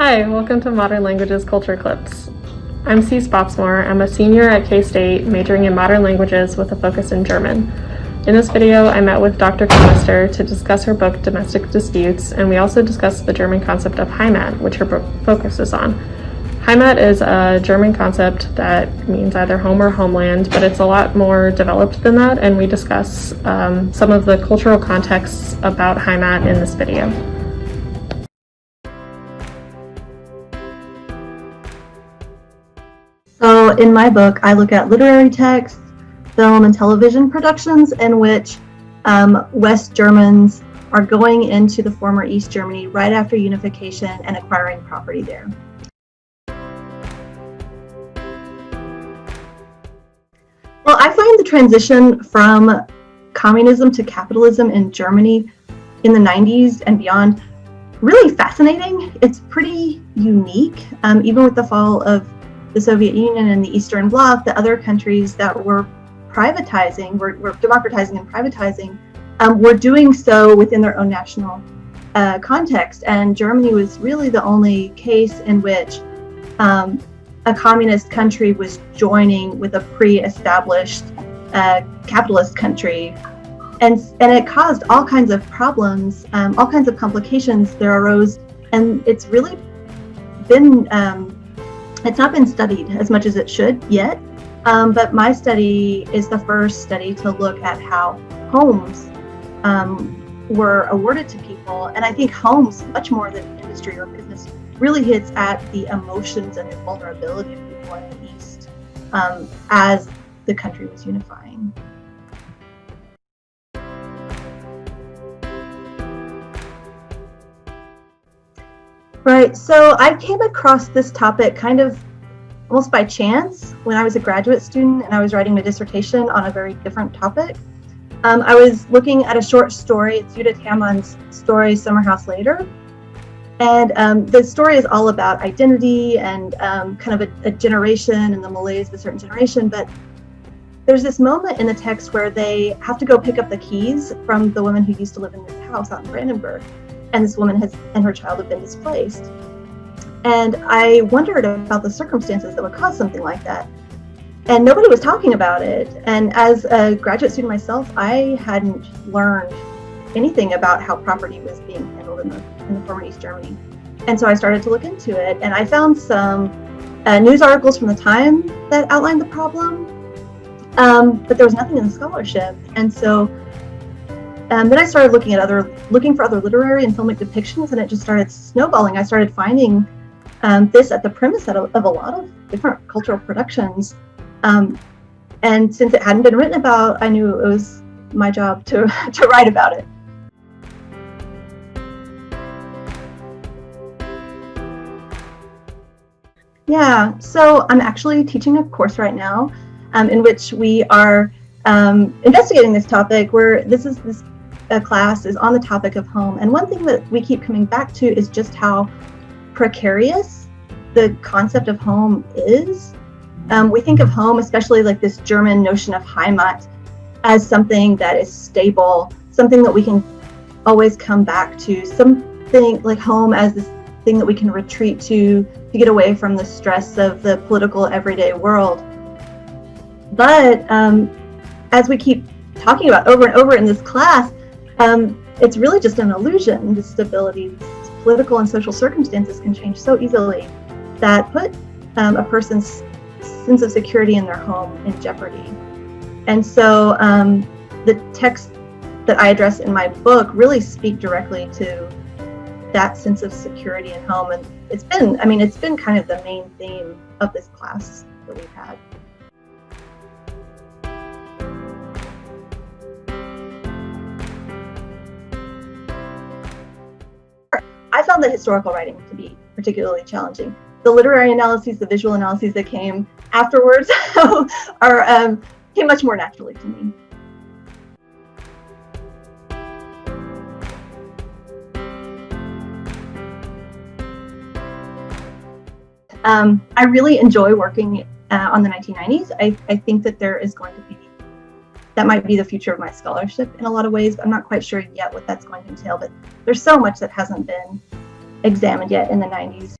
Hi, welcome to Modern Languages Culture Clips. I'm C. Spotsmore. I'm a senior at K-State majoring in modern languages with a focus in German. In this video, I met with Dr. Chronister to discuss her book Domestic Disputes, and we also discussed the German concept of Heimat, which her book focuses on. Heimat is a German concept that means either home or homeland, but it's a lot more developed than that, and we discuss some of the cultural contexts about Heimat in this video. So in my book, I look at literary texts, film and television productions in which West Germans are going into the former East Germany right after unification and acquiring property there. Well, I find the transition from communism to capitalism in Germany in the 90s and beyond really fascinating. It's pretty unique, even with the fall of the Soviet Union and the Eastern Bloc. The other countries that were privatizing, were democratizing and privatizing, were doing so within their own national context. And Germany was really the only case in which a communist country was joining with a pre-established capitalist country. And it caused all kinds of problems, all kinds of complications there arose. And it's really been it's not been studied as much as it should yet, but my study is the first study to look at how homes were awarded to people. And I think homes, much more than industry or business, really hits at the emotions and the vulnerability of people in the East as the country was unifying. Right, so I came across this topic kind of almost by chance when I was a graduate student and I was writing a dissertation on a very different topic. I was looking at a short story. It's Judith Hermann's story, Summer House Later. And the story is all about identity and kind of a generation and the malaise of a certain generation. But there's this moment in the text where they have to go pick up the keys from the woman who used to live in this house out in Brandenburg. And this woman and her child have been displaced. And I wondered about the circumstances that would cause something like that. And nobody was talking about it. And as a graduate student myself, I hadn't learned anything about how property was being handled in the former East Germany. And so I started to look into it, and I found some news articles from the time that outlined the problem, but there was nothing in the scholarship. And so then I started looking for other literary and filmic depictions, and it just started snowballing. I started finding this at the premise of a lot of different cultural productions. And since it hadn't been written about, I knew it was my job to write about it. Yeah, so I'm actually teaching a course right now in which we are investigating this topic, where this class is on the topic of home. And one thing that we keep coming back to is just how precarious the concept of home is. We think of home, especially like this German notion of Heimat, as something that is stable, something that we can always come back to, something like home as this thing that we can retreat to get away from the stress of the political everyday world. But as we keep talking about over and over in this class, it's really just an illusion. The stability, political and social circumstances can change so easily that put a person's sense of security in their home in jeopardy. And so the texts that I address in my book really speak directly to that sense of security in home. And it's been kind of the main theme of this class that we've had. I found the historical writing to be particularly challenging. The literary analyses, the visual analyses that came afterwards came much more naturally to me. I really enjoy working on the 1990s. I think that that might be the future of my scholarship in a lot of ways, but I'm not quite sure yet what that's going to entail. But there's so much that hasn't been examined yet in the 90s